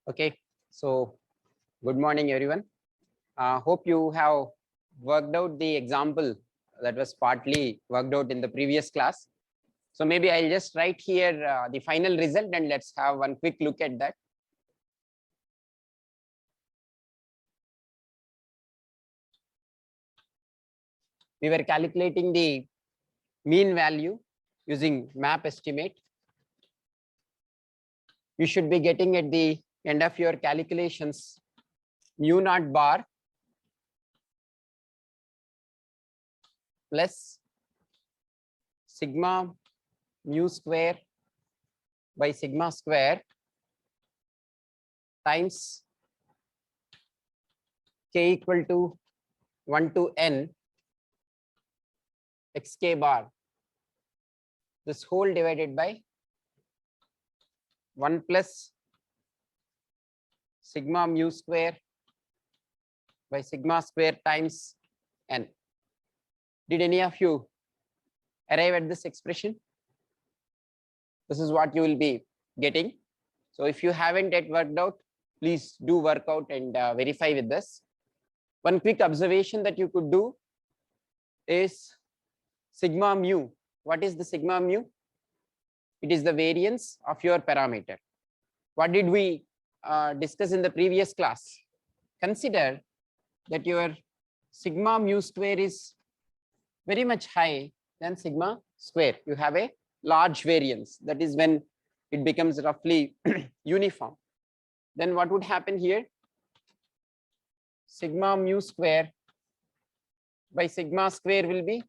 Okay, so good morning, everyone. Hope you have worked out the example that was partly worked out in the previous class. So maybe I'll just write here the final result and let's have one quick look at that. We were calculating the mean value using map estimate. You should be getting at the end of your calculations mu naught bar plus sigma mu square by sigma square times k equal to 1 to n xk bar, this whole divided by 1 plus sigma mu square by sigma square times n. Did any of you arrive at this expression? This is what you will be getting. So if you haven't yet worked out, please do work out and verify with this. One quick observation that you could do is sigma mu. What is the sigma mu? It is the variance of your parameter. What did we discuss in the previous class? Consider that your sigma mu square is very much high than sigma square. You have a large variance. That is when it becomes roughly uniform. Then what would happen here? Sigma mu square by sigma square will be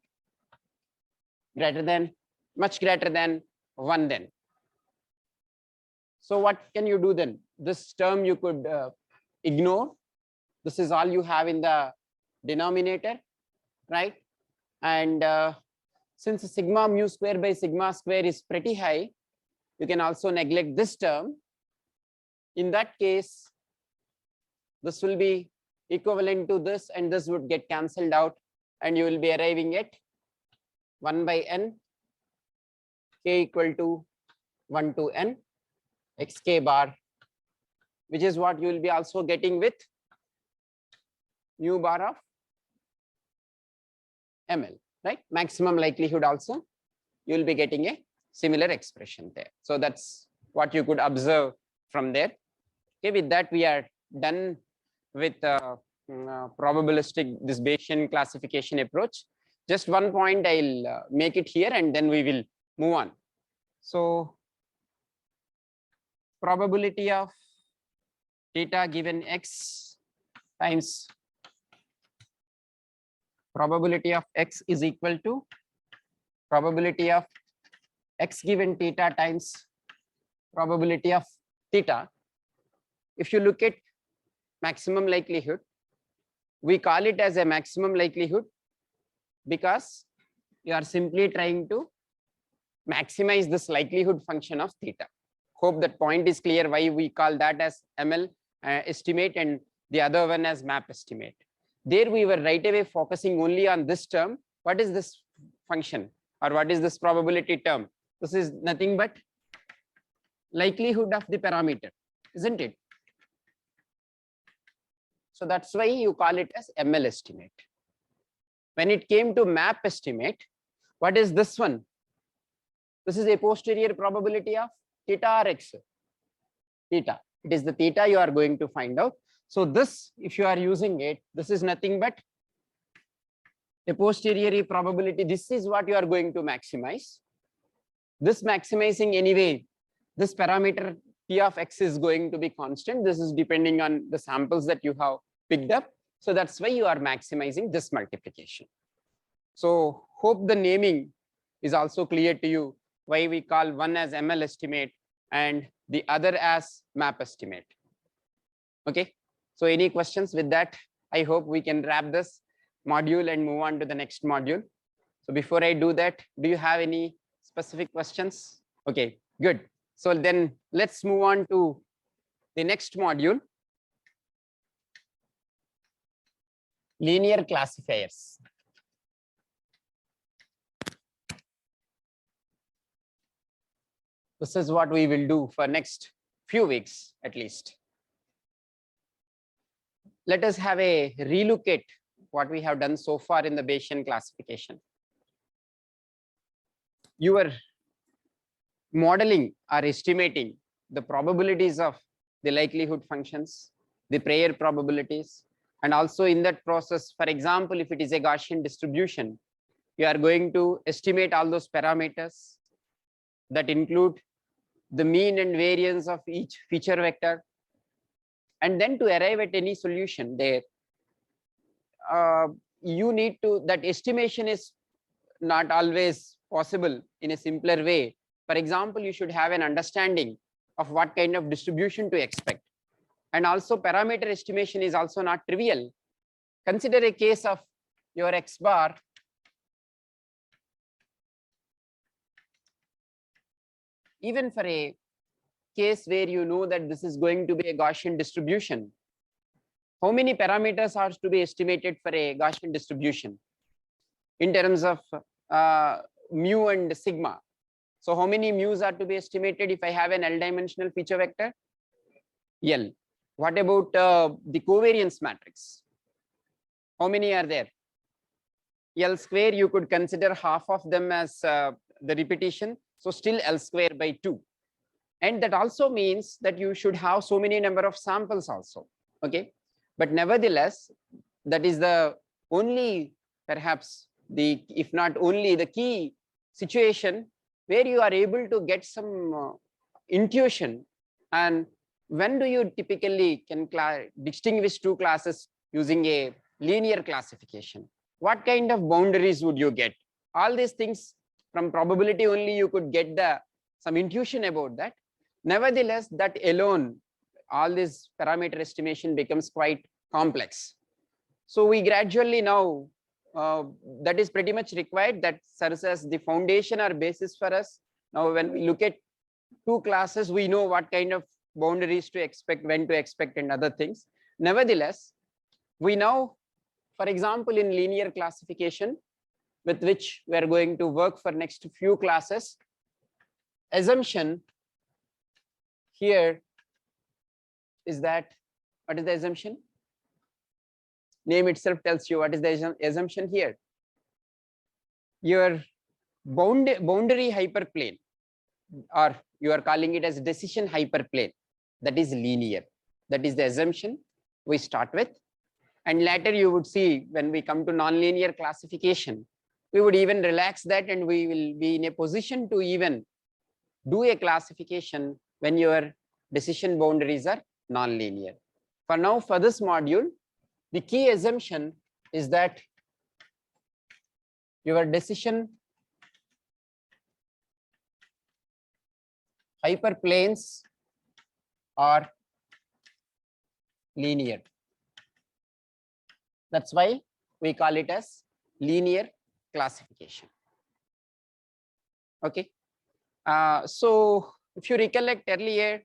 greater than, much greater than 1 then. So what can you do then? This term you could ignore. This is all you have in the denominator, right? And since sigma mu square by sigma square is pretty high, you can also neglect this term. In that case, this will be equivalent to this and this would get cancelled out and you will be arriving at 1 by n k equal to 1 to n xk bar, which is what you will be also getting with mu bar of ml, right? Maximum likelihood also, you will be getting a similar expression there. So that's what you could observe from there. Okay, with that we are done with probabilistic this Bayesian classification approach. Just one point I'll make it here and then we will move on. So probability of theta given x times probability of x is equal to probability of x given theta times probability of theta. If you look at maximum likelihood, we call it as a maximum likelihood because you are simply trying to maximize this likelihood function of theta. Hope that point is clear why we call that as ML estimate and the other one as map estimate. There we were right away focusing only on this term. What is this function or what is this probability term? This is nothing but likelihood of the parameter, isn't it? So that's why you call it as ML estimate. When it came to map estimate, what is this one? This is a posterior probability of theta or x? Theta. It is the theta you are going to find out. So this, if you are using it, this is nothing but a posterior probability. This is what you are going to maximize. This maximizing anyway, this parameter p of x is going to be constant. This is depending on the samples that you have picked up. So that's why you are maximizing this multiplication. So hope the naming is also clear to you why we call one as ML estimate and the other as map estimate. Okay. So any questions with that? I hope we can wrap this module and move on to the next module. So before I do that, do you have any specific questions? Okay, good. So then let's move on to the next module, linear classifiers. This is what we will do for next few weeks at least. let us have a relook at what we have done so far in the Bayesian classification. You are modeling or estimating the probabilities of the likelihood functions, the prior probabilities, and also in that process, for example, if it is a Gaussian distribution, you are going to estimate all those parameters that include the mean and variance of each feature vector, and then to arrive at any solution there, you need to, that estimation is not always possible in a simpler way. For example, you should have an understanding of what kind of distribution to expect. And also parameter estimation is also not trivial. Consider a case of your X bar even for a case where you know that this is going to be a Gaussian distribution. How many parameters are to be estimated for a Gaussian distribution in terms of mu and sigma? So how many mu's are to be estimated if I have an L dimensional feature vector? L. What about the covariance matrix? How many are there? L square, you could consider half of them as the repetition. So still L square by 2. And that also means that you should have so many number of samples also. Okay. But nevertheless, that is the only, perhaps the, if not only, the key situation where you are able to get some intuition. And when do you typically can distinguish two classes using a linear classification? What kind of boundaries would you get? All these things from probability only you could get some intuition about that. Nevertheless, that alone, all this parameter estimation becomes quite complex. So we gradually now, that is pretty much required, that serves as the foundation or basis for us. Now, when we look at two classes, we know what kind of boundaries to expect, when to expect, and other things. Nevertheless, we now, for example, in linear classification, with which we are going to work for next few classes, assumption here is that, what is the assumption? Name itself tells you what is the assumption here. Your boundary hyperplane, or you are calling it as decision hyperplane, that is linear. That is the assumption we start with. And later you would see when we come to nonlinear classification, we would even relax that and we will be in a position to even do a classification when your decision boundaries are nonlinear. For now, for this module, the key assumption is that your decision hyperplanes are linear. That's why we call it as linear classification. Okay. So if you recollect earlier,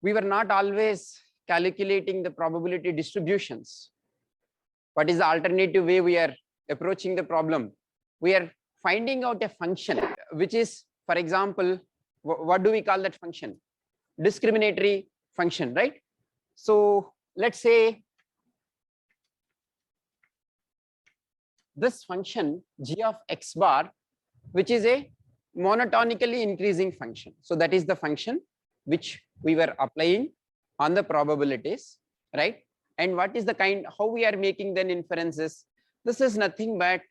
we were not always calculating the probability distributions. What is the alternative way we are approaching the problem? We are finding out a function, which is, for example, what do we call that function? Discriminatory function, right? So let's say this function g of x bar, which is a monotonically increasing function. So that is the function which we were applying on the probabilities, right? And what is the kind, how we are making then inferences? This is nothing but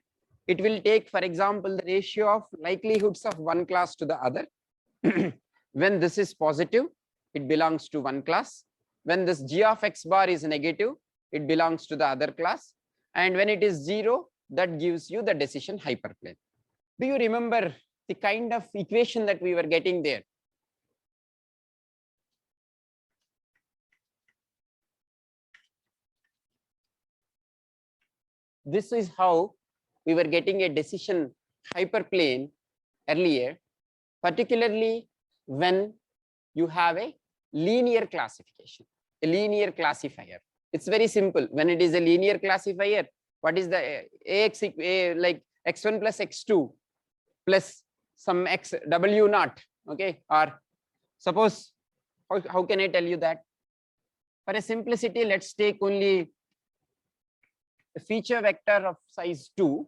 it will take, for example, the ratio of likelihoods of one class to the other. When this is positive, it belongs to one class. When this g of x bar is negative, it belongs to the other class. And when it is 0, that gives you the decision hyperplane. Do you remember the kind of equation that we were getting there? This is how we were getting a decision hyperplane earlier, particularly when you have a linear classification, a linear classifier. It's very simple. When it is a linear classifier, what is the ax, like x1 plus x2 plus some x w naught, okay? Or suppose, how can I tell you that? For a simplicity, let's take only a feature vector of size 2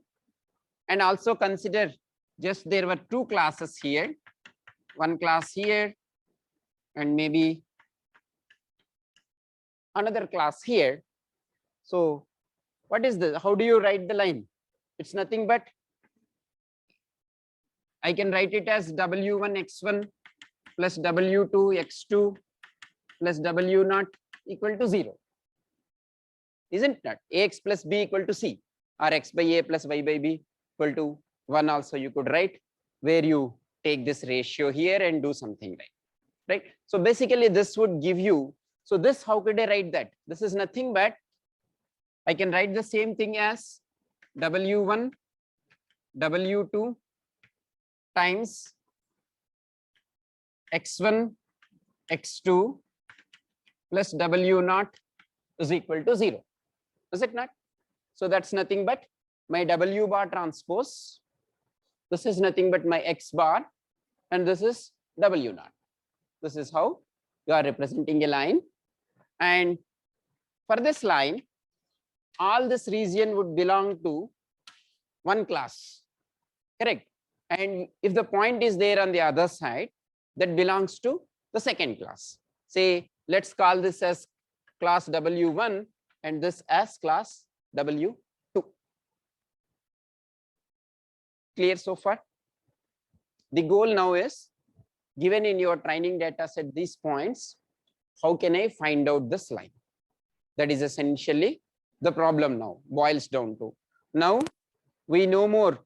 and also consider just there were two classes here, one class here and maybe another class here. So what is this? How do you write the line? It's nothing but I can write it as W1 x1 plus W2 x2 plus W0 equal to 0. Isn't that? Ax plus b equal to c, or x by a plus y by b equal to 1 also you could write, where you take this ratio here and do something right? So basically this would give you, so this, how could I write that? This is nothing but I can write the same thing as W1 W2 times x1 x2 plus W0 is equal to 0. Is it not? So that's nothing but my W bar transpose. This is nothing but my X bar, and this is W0. This is how you are representing a line. And for this line, all this region would belong to one class, correct? And if the point is there on the other side, that belongs to the second class. Say, let's call this as class W1 and this as class W2. Clear so far? The goal now is, given in your training data set these points, how can I find out this line? That is essentially the problem now, boils down to. Now we no more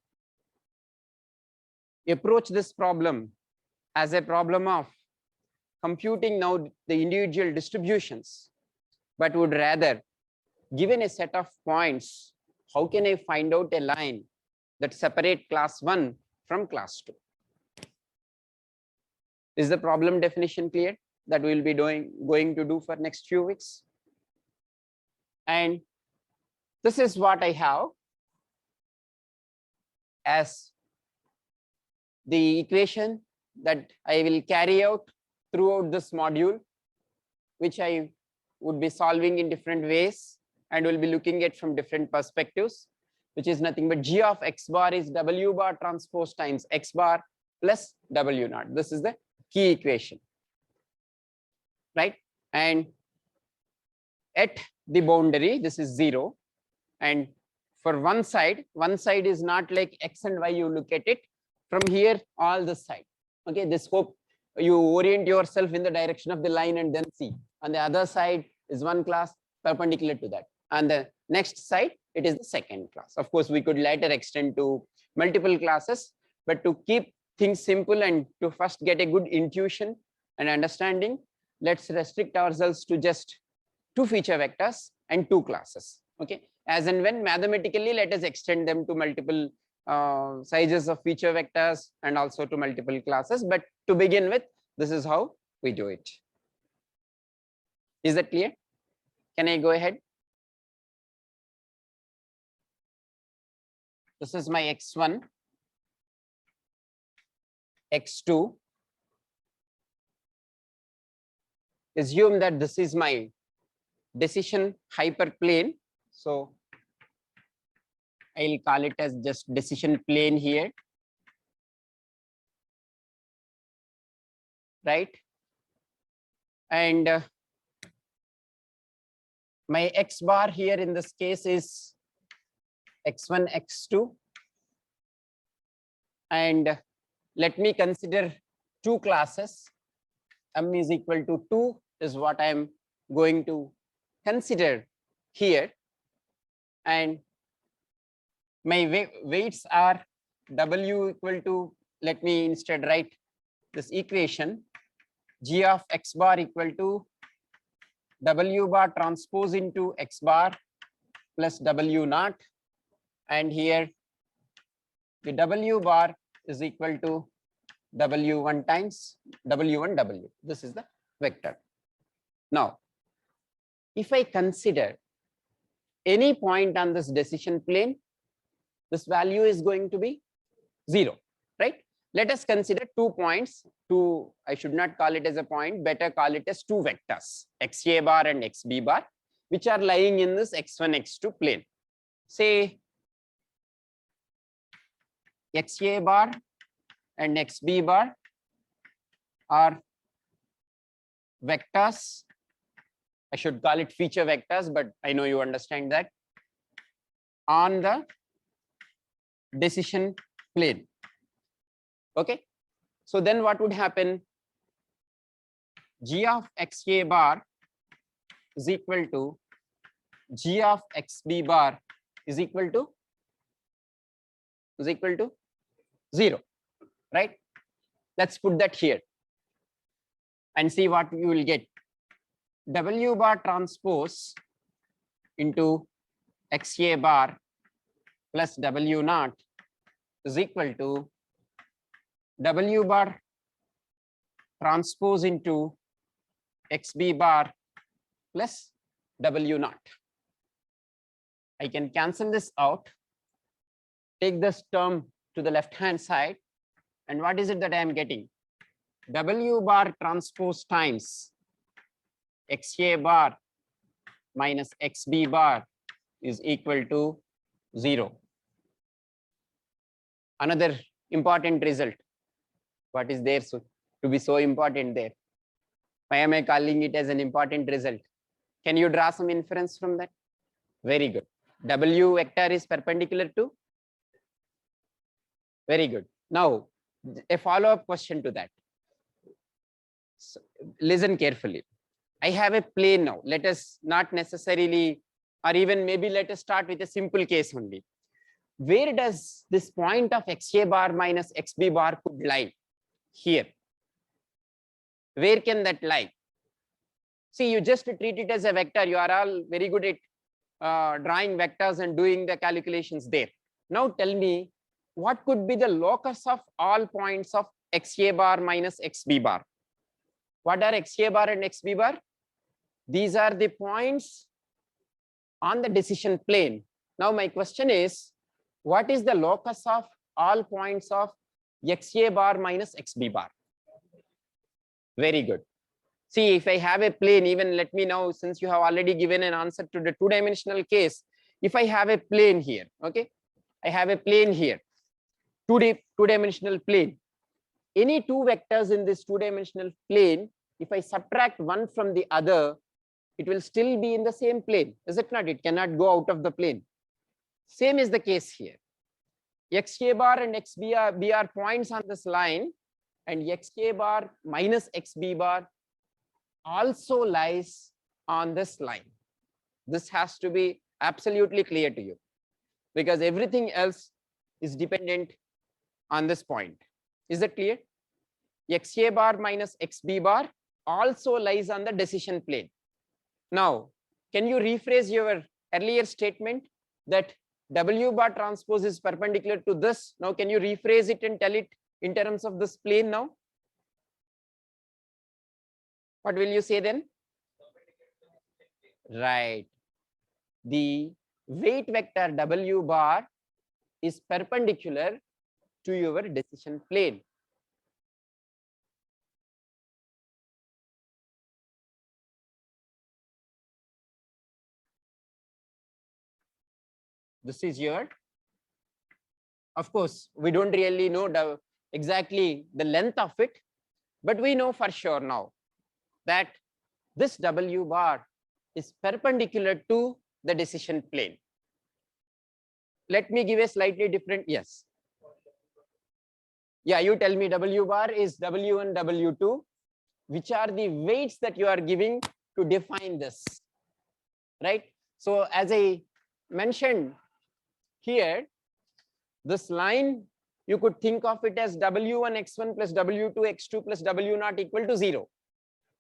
approach this problem as a problem of computing now the individual distributions, but would rather, given a set of points, how can I find out a line that separate class 1 from class 2? Is the problem definition clear that we will be going to do for next few weeks? And this is what I have as the equation that I will carry out throughout this module, which I would be solving in different ways and will be looking at from different perspectives, which is nothing but G of X bar is W bar transpose times X bar plus W0. This is the key equation, right? And at the boundary, this is 0. And for one side is not like X and Y, you look at it from here, all this side. Okay, this hope you orient yourself in the direction of the line and then see. On the other side is one class perpendicular to that. On the next side, it is the second class. Of course, we could later extend to multiple classes, but to keep things simple and to first get a good intuition and understanding, let's restrict ourselves to just 2 feature vectors and 2 classes. Okay, as and when mathematically, let us extend them to multiple sizes of feature vectors and also to multiple classes. But to begin with, this is how we do it. Is that clear? Can I go ahead? This is my x1, x2. Assume that this is my decision hyperplane. So I'll call it as just decision plane here, right? And my X bar here in this case is x1, x2. And let me consider 2 classes. M is equal to 2 is what I'm going to consider here. And my weights are W equal to, let me instead write this equation, G of X bar equal to W bar transpose into X bar plus W0. And here the W bar is equal to W1 times W1 W. This is the vector. Now, if I consider any point on this decision plane, this value is going to be 0, right? Let us consider 2 points. I should not call it as a point, better call it as 2 vectors, xa bar and xb bar, which are lying in this x1, x2 plane. Say xa bar and xb bar are vectors. I should call it feature vectors, but I know you understand that, on the decision plane. Okay, so then what would happen? G of xa bar is equal to G of xb bar is equal to 0, right? Let's put that here and see what you will get. W bar transpose into xa bar plus w naught is equal to W bar transpose into xb bar plus w naught. I can cancel this out, take this term to the left hand side, and what is it that I am getting? W bar transpose times xa bar minus xb bar is equal to 0. Another important result. What is there to be so important there? Why am I calling it as an important result? Can you draw some inference from that? Very good. W vector is perpendicular to? Very good. Now, a follow-up question to that. So, listen carefully. I have a plane now. Let us not necessarily, or even maybe let us start with a simple case only. Where does this point of xa bar minus xb bar could lie? Here. Where can that lie? See, you just treat it as a vector. You are all very good at drawing vectors and doing the calculations there. Now tell me, what could be the locus of all points of xa bar minus xb bar? What are xa bar and xb bar? These are the points on the decision plane. Now my question is, what is the locus of all points of xa bar minus xb bar? Very good. See, if I have a plane, even let me know, since you have already given an answer to the 2-dimensional case, if I have a plane here, okay, I have a plane here, 2-dimensional plane. Any 2 vectors in this 2-dimensional plane, if I subtract one from the other, it will still be in the same plane, is it not? It cannot go out of the plane. Same is the case here. Xa bar and xb are points on this line, and xa bar minus xb bar also lies on this line. This has to be absolutely clear to you, because everything else is dependent on this point. Is that clear? Xa bar minus xb bar also lies on the decision plane. Now, can you rephrase your earlier statement that W bar transpose is perpendicular to this? Now, can you rephrase it and tell it in terms of this plane now? What will you say then? Right. The weight vector W bar is perpendicular to your decision plane. This is your, of course, we don't really know exactly the length of it, but we know for sure now that this W bar is perpendicular to the decision plane. Let me give a slightly different, yes. Yeah, you tell me W bar is W1, W2. Which are the weights that you are giving to define this, right? So as I mentioned here, this line, you could think of it as W1 x1 plus W2 x2 plus W naught equal to 0.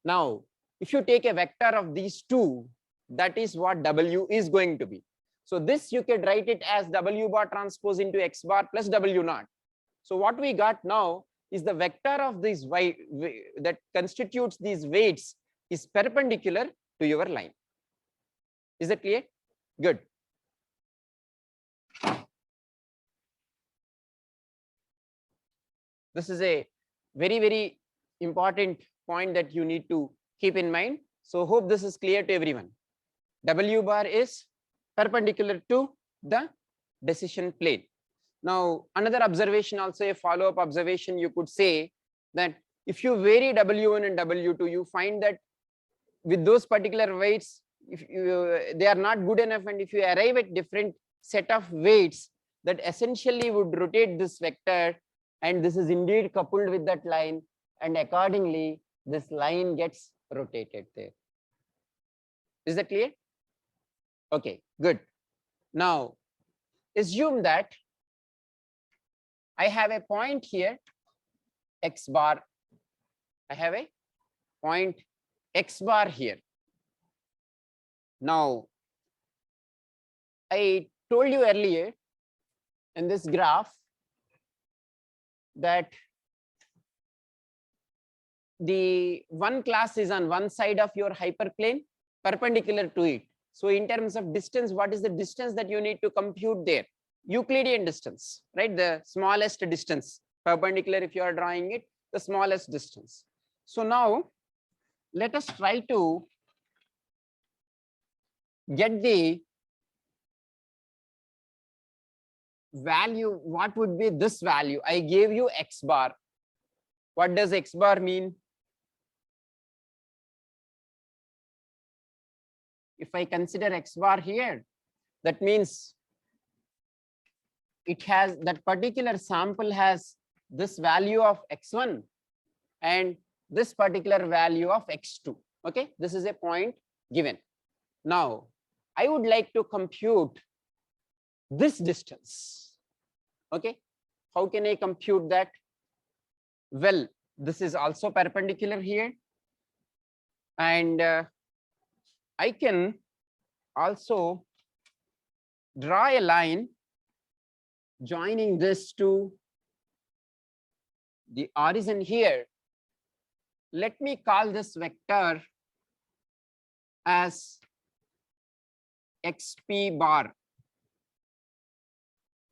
Now, if you take a vector of these two, that is what W is going to be. So this you can write it as W bar transpose into x bar plus W naught. So what we got now is the vector of these that constitutes these weights is perpendicular to your line. Is that clear? Good. This is a very, very important point that you need to keep in mind. So hope this is clear to everyone. W bar is perpendicular to the decision plane. Now, another observation, also a follow-up observation, you could say that if you vary W1 and W2, you find that with those particular weights, if they are not good enough, and if you arrive at different set of weights that essentially would rotate this vector, and this is indeed coupled with that line, and accordingly this line gets rotated there. Is that clear? Okay, good. Now assume that I have a point here, x bar. I have a point x bar here. Now, I told you earlier in this graph that the one class is on one side of your hyperplane perpendicular to it. So in terms of distance, what is the distance that you need to compute there? Euclidean distance, right? The smallest distance perpendicular, if you are drawing it, the smallest distance. So now let us try to get the value. What would be this value? I gave you x bar. What does x bar mean? If I consider x bar here, that means it has, that particular sample has this value of x1 and this particular value of x2. Okay, this is a point given. Now I would like to compute this distance. Okay, how can I compute that? Well, this is also perpendicular here, and I can also draw a line joining this to the origin here. Let me call this vector as xp bar.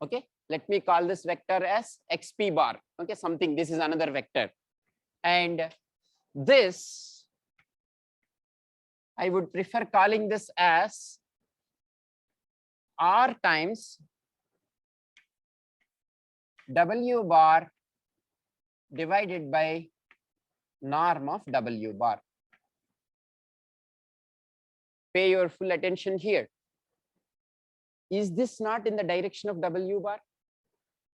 Okay, let me call this vector as xp bar. Okay, something, this is another vector, and this I would prefer calling this as r times w bar divided by norm of w bar. Pay your full attention here. Is this not in the direction of w bar?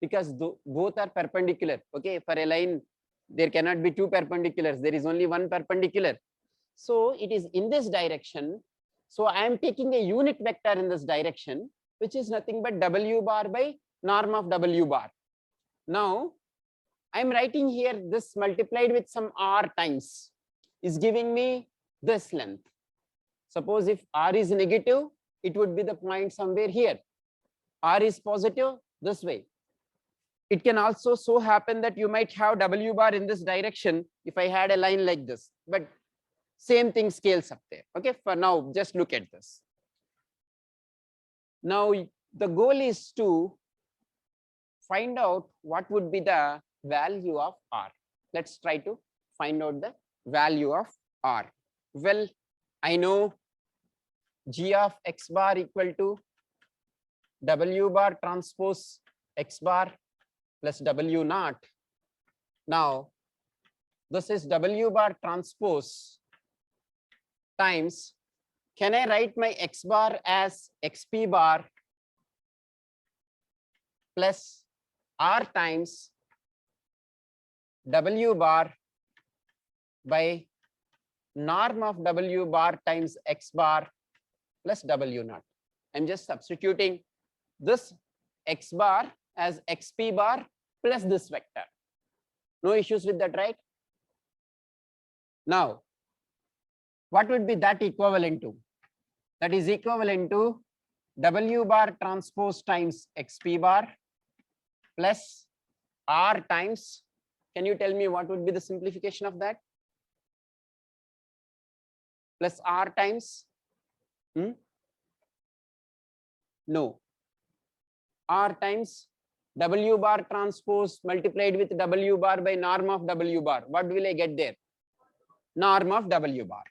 Because both are perpendicular. Okay, for a line there cannot be two perpendiculars, there is only one perpendicular. So it is in this direction. So I am taking a unit vector in this direction, which is nothing but w bar by norm of w bar. Now I am writing here this multiplied with some r times is giving me this length. Suppose if r is negative, it would be the point somewhere here. R is positive, this way. It can also so happen that you might have w bar in this direction if I had a line like this, but same thing scales up there. Okay, for now just look at this. Now the goal is to find out what would be the value of r. Let's try to find out the value of r. Well, I know g of x bar equal to w bar transpose x bar plus w naught. Now this is w bar transpose times, can I write my x bar as xp bar plus r times w bar by norm of w bar times x bar plus w naught. I'm just substituting this x bar as xp bar plus this vector. No issues with that, right? Now what would be that equivalent to? That is equivalent to w bar transpose times xp bar plus r times, can you tell me what would be the simplification of that? Plus r times, no, r times W bar transpose multiplied with W bar by norm of W bar. What will I get there? Norm of W bar.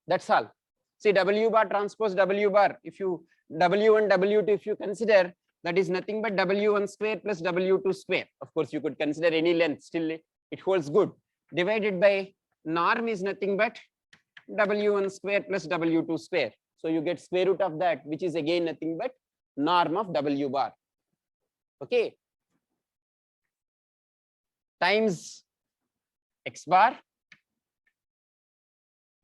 That's all. See, W bar transpose W bar, if you W1, W2, if you consider, that is nothing but W1 square plus W2 square. Of course, you could consider any length, still it holds good. Divided by norm is nothing but W1 square plus W2 square. So you get square root of that, which is again nothing but norm of W bar. Okay. Times X bar,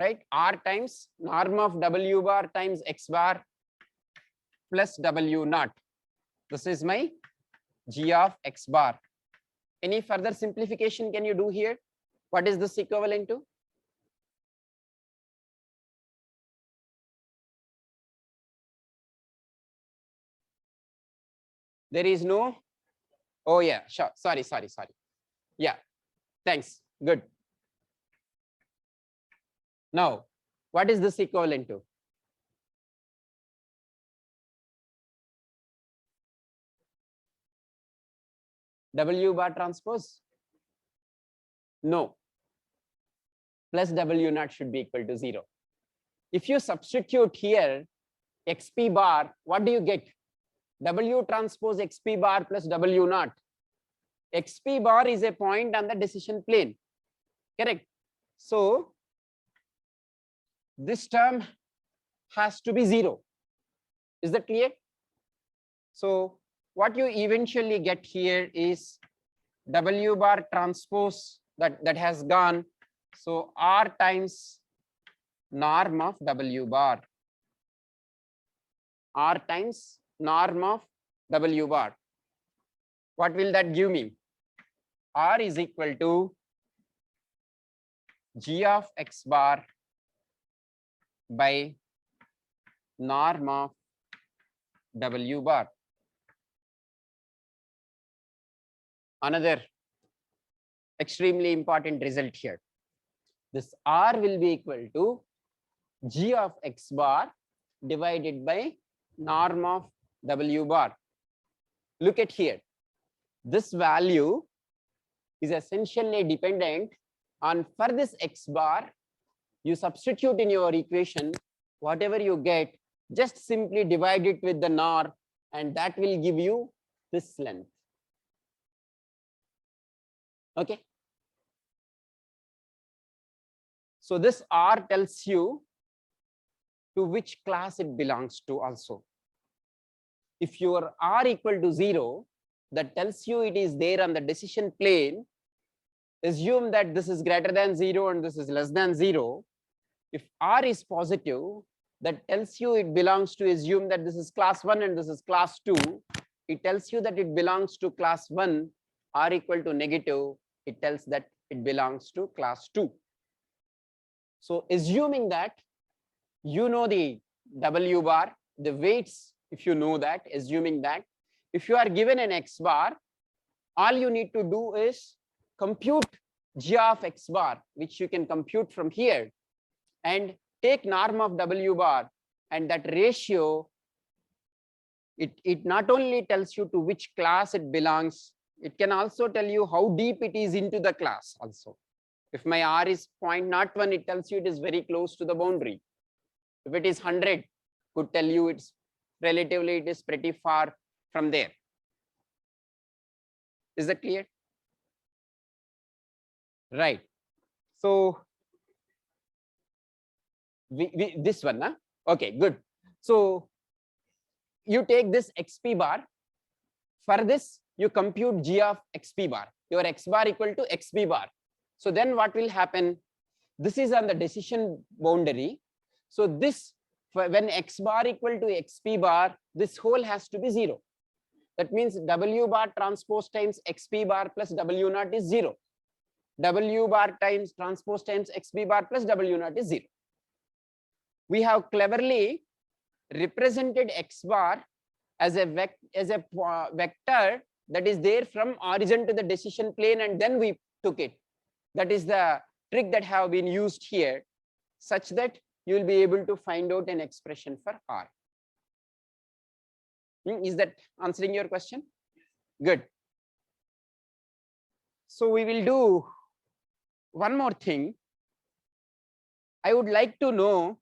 right? R times norm of W bar times X bar plus W naught. This is my G of X bar. Any further simplification can you do here? What is this equivalent to? There is no, oh yeah, sure, sorry. Yeah, thanks, good. Now, what is this equivalent to? W bar transpose? No. Plus W naught should be equal to 0. If you substitute here XP bar, what do you get? W transpose XP bar plus W naught. XP bar is a point on the decision plane. Correct. So this term has to be 0. Is that clear? So what you eventually get here is W bar transpose that has gone. So R times norm of W bar. R times norm of W bar. What will that give me? R is equal to G of X bar by norm of W bar. Another extremely important result here. This R will be equal to G of X bar divided by norm of W bar. Look at here. This value is essentially dependent on, for this X bar, you substitute in your equation, whatever you get, just simply divide it with the norm and that will give you this length. Okay. So this R tells you to which class it belongs to also. If your R equal to 0, that tells you it is there on the decision plane. Assume that this is greater than 0 and this is less than 0. If R is positive, that tells you it belongs to, assume that this is class 1 and this is class 2. It tells you that it belongs to class 1. R equal to negative, it tells that it belongs to class 2. So assuming that you know the W bar, the weights, if you know that, assuming that, if you are given an X bar, all you need to do is compute G of X bar, which you can compute from here, and take norm of W bar, and that ratio, it not only tells you to which class it belongs, it can also tell you how deep it is into the class also. If my R is 0.01, it tells you it is very close to the boundary. If it is 100, could tell you it's relatively, it is pretty far from there. Is that clear? Right. So this one, huh? Okay, good. So you take this XP bar. For this, you compute G of XP bar. Your X bar equal to XP bar. So then what will happen? This is on the decision boundary. So this, when X bar equal to XP bar, this whole has to be 0. That means W bar transpose times XP bar plus W naught is 0. W bar times transpose times XP bar plus W naught is 0. We have cleverly represented X bar as a vector that is there from origin to the decision plane, and then we took it. That is the trick that have been used here, such that you will be able to find out an expression for R. Is that answering your question? Good. So we will do one more thing. I would like to know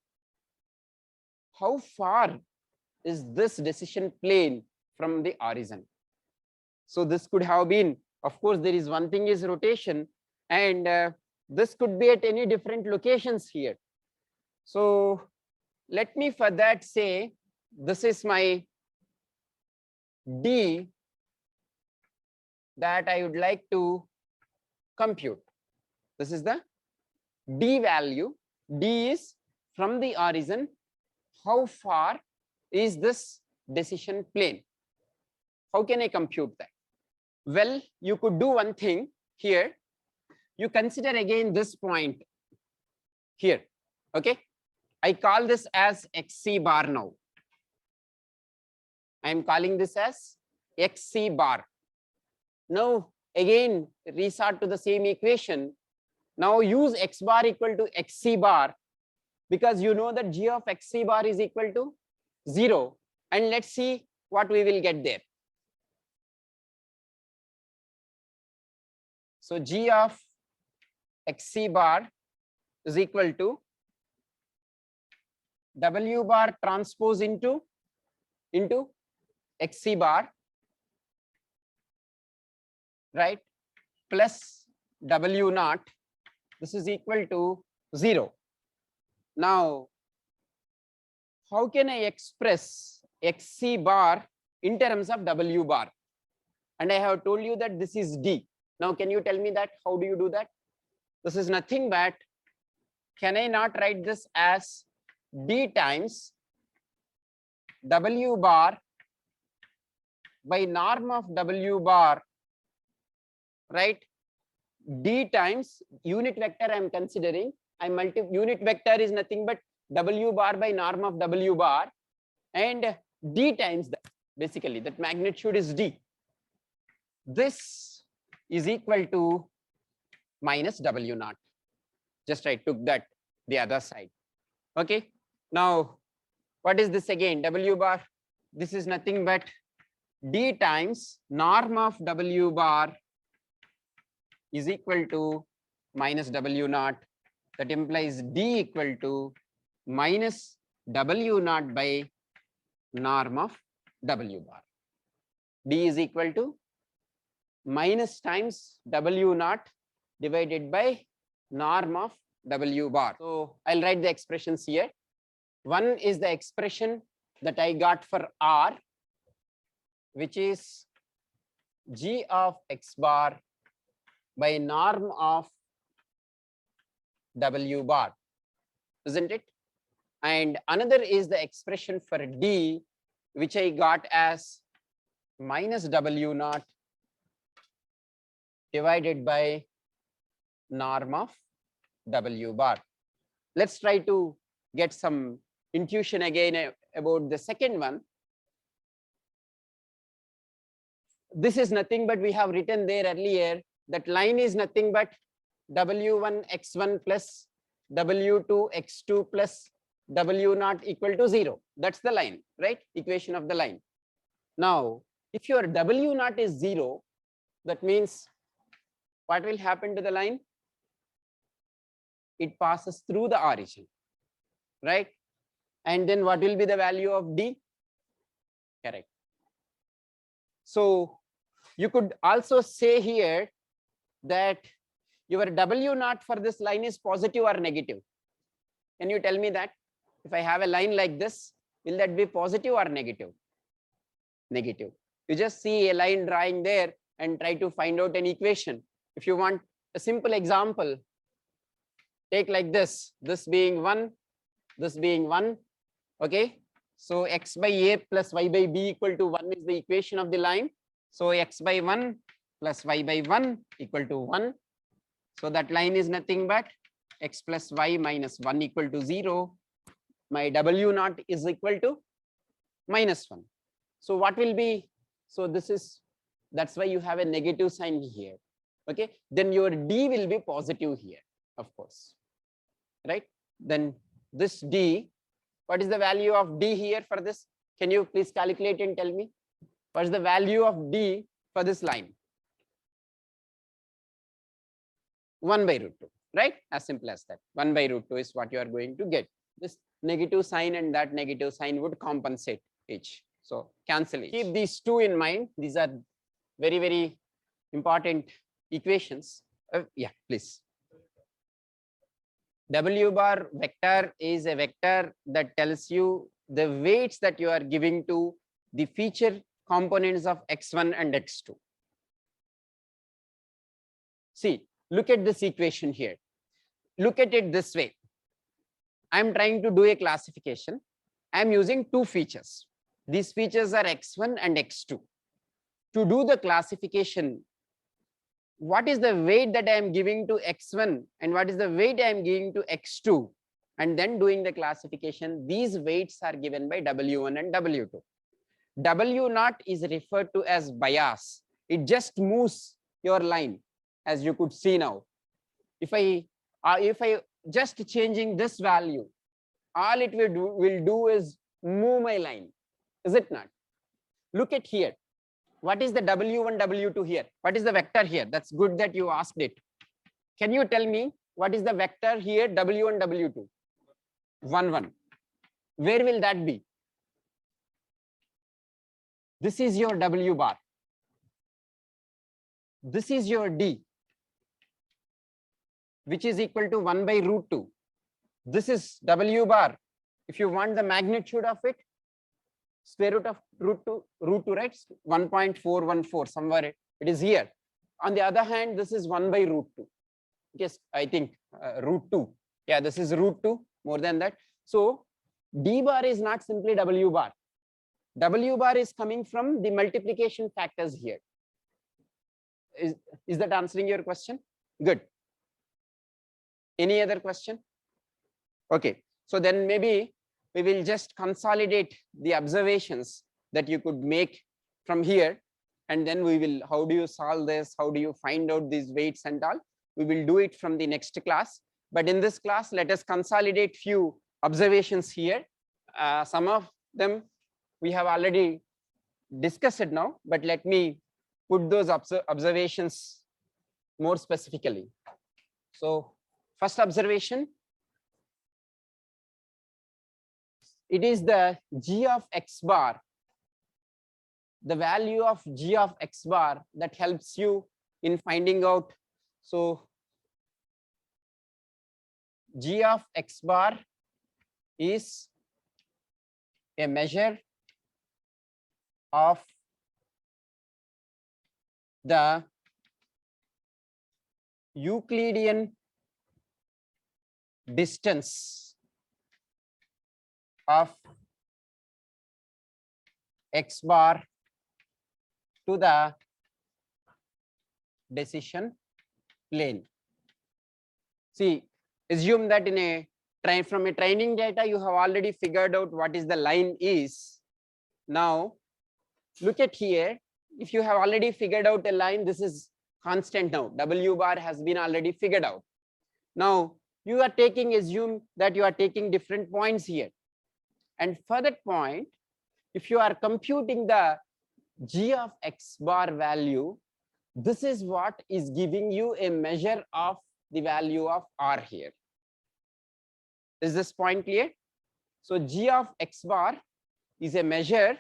how far is this decision plane from the origin. So this could have been, of course, there is one thing is rotation, and this could be at any different locations here. So let me for that say, this is my D that I would like to compute. This is the D value. D is from the origin, how far is this decision plane? How can I compute that? Well, you could do one thing here. You consider again this point here. Okay, I call this as XC bar now. I am calling this as XC bar. Now again resort to the same equation. Now use X bar equal to XC bar, because you know that G of XC bar is equal to 0, and let's see what we will get there. So G of XC bar is equal to W bar transpose into XC bar, right, plus W naught. This is equal to 0. Now, how can I express XC bar in terms of W bar? And I have told you that this is D. Now, can you tell me that? How do you do that? This is nothing but, can I not write this as D times W bar by norm of W bar, right? D times unit vector I am considering. Unit vector is nothing but W bar by norm of W bar, and D times that. Basically, that magnitude is D. This is equal to minus W naught. Just I took that the other side. Okay. Now, what is this again? W bar. This is nothing but D times norm of W bar is equal to minus W naught. That implies D equal to minus W naught by norm of W bar. D is equal to minus times W naught divided by norm of W bar. So I'll write the expressions here. One is the expression that I got for R, which is G of X bar by norm of W bar, isn't it? And another is the expression for D, which I got as minus W naught divided by norm of W bar. Let's try to get some intuition again about the second one. This is nothing but we have written there earlier that line is nothing but W1 x1 plus W2 x2 plus W naught equal to 0. That's the line, right? Equation of the line. Now, if your W naught is 0, that means what will happen to the line? It passes through the origin, right? And then what will be the value of D? Correct. So you could also say here that your W naught for this line is positive or negative. Can you tell me that? If I have a line like this, will that be positive or negative? Negative. You just see a line drawing there and try to find out an equation. If you want a simple example, take like this being 1, this being 1. Okay. So x by a plus y by b equal to 1 is the equation of the line. So x by 1 plus y by 1 equal to 1. So that line is nothing but x plus y minus 1 equal to 0. My W naught is equal to minus 1. So what will be? So this is, that's why you have a negative sign here. Okay. Then your D will be positive here, of course. Right. Then this D, what is the value of D here for this? Can you please calculate and tell me? What's the value of d for this line? 1 by root 2, right? As simple as that. 1 by root 2 is what you are going to get. This negative sign and that negative sign would compensate each. So cancel each. Keep these two in mind. These are very, very important equations. Yeah, please. W bar vector is a vector that tells you the weights that you are giving to the feature components of x1 and x2. See, look at this equation here. Look at it this way. I'm trying to do a classification. I'm using two features. These features are x1 and x2. To do the classification, what is the weight that I am giving to x1 and what is the weight I am giving to x2, and then doing the classification, these weights are given by W1 and W2. W0 is referred to as bias. It just moves your line, as you could see now. If I just changing this value, all it will do is move my line, is it not? Look at here. What is the W1, W2 here? What is the vector here? That's good that you asked it. Can you tell me what is the vector here, W1, W2? 1, 1. Where will that be? This is your W bar. This is your D, which is equal to 1 by root 2. This is W bar. If you want the magnitude of it, square root of root 2, right? 1.414, somewhere it is here. On the other hand, this is 1 by root 2. Yes, I think root 2. Yeah, this is root 2, more than that. So D bar is not simply W bar. W bar is coming from the multiplication factors here. Is that answering your question? Good. Any other question? Okay, so then maybe we will just consolidate the observations that you could make from here, and then we will, how do you solve this? How do you find out these weights and all? We will do it from the next class. But in this class, let us consolidate few observations here. Some of them we have already discussed it now, but let me put those observations more specifically. So first observation, it is the g of x bar, the value of g of x bar that helps you in finding out. So g of x bar is a measure of the Euclidean distance of x bar to the decision plane. See, assume that in from a training data you have already figured out what is the line is. Now look at here. If you have already figured out a line, this is constant now. W bar has been already figured out. Now you are taking, assume that you are taking different points here. And for that point, if you are computing the g of x bar value, this is what is giving you a measure of the value of r here. Is this point clear? So g of x bar is a measure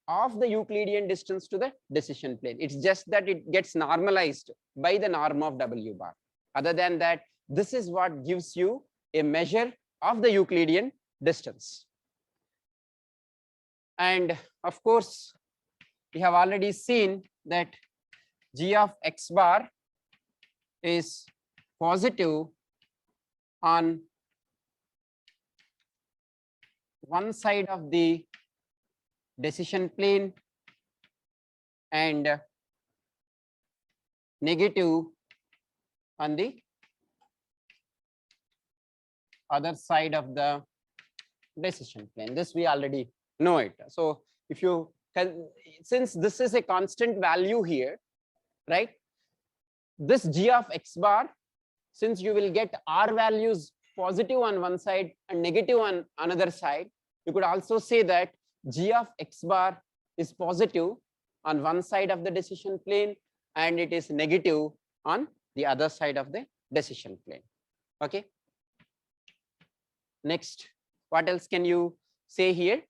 of the Euclidean distance to the decision plane. It's just that it gets normalized by the norm of W bar. Other than that, this is what gives you a measure of the Euclidean distance. And of course, we have already seen that g of x bar is positive on one side of the decision plane and negative on the other side of the decision plane. This we already know it. So if you can, since this is a constant value here, right? This g of x bar, since you will get r values positive on one side and negative on another side, you could also say that g of x bar is positive on one side of the decision plane and it is negative on the other side of the decision plane. Okay. Next, what else can you say here?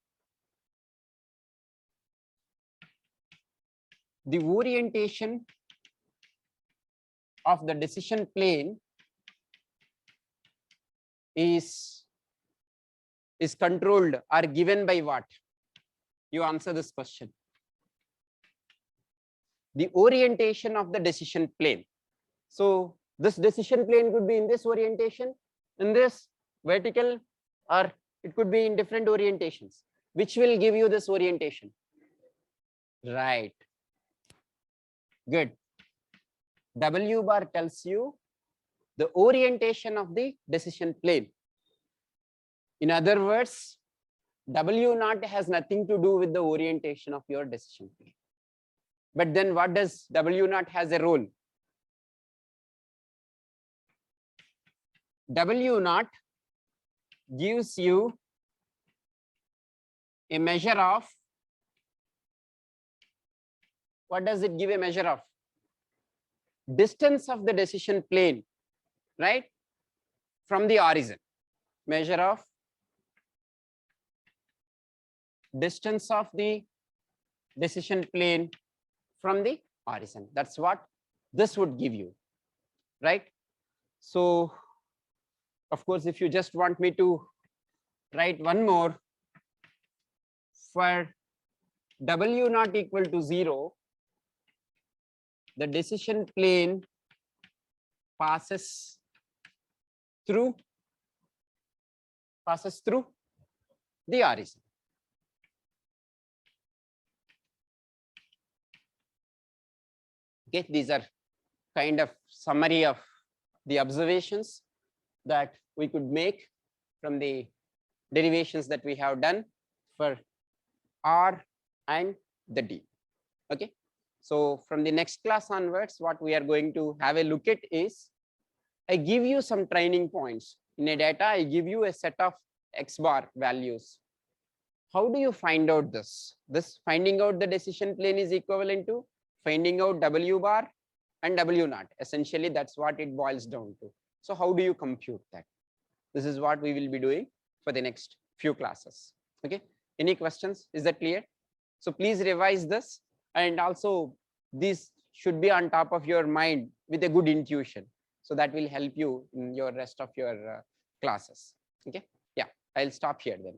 The orientation of the decision plane is controlled or given by what? You answer this question. The orientation of the decision plane. So this decision plane could be in this orientation, in this vertical, or it could be in different orientations. Which will give you this orientation? Right. Good. W bar tells you the orientation of the decision plane. In other words, W naught has nothing to do with the orientation of your decision plane. But then what does W naught has a role? W naught gives you a measure of, what does it give a measure of? Distance of the decision plane, right? From the origin. Measure of distance of the decision plane from the origin. That's what this would give you, right? So, of course, if you just want me to write one more, for W not equal to 0, the decision plane passes through the origin. Okay, these are kind of summary of the observations that we could make from the derivations that we have done for R and the D. Okay, so from the next class onwards, what we are going to have a look at is, I give you some training points. In a data, I give you a set of X bar values. How do you find out this? This finding out the decision plane is equivalent to finding out W bar and W naught. Essentially, that's what it boils down to. So how do you compute that? This is what we will be doing for the next few classes. Okay. Any questions? Is that clear? So please revise this, and also this should be on top of your mind with a good intuition. So that will help you in your rest of your classes. Okay. Yeah, I'll stop here then.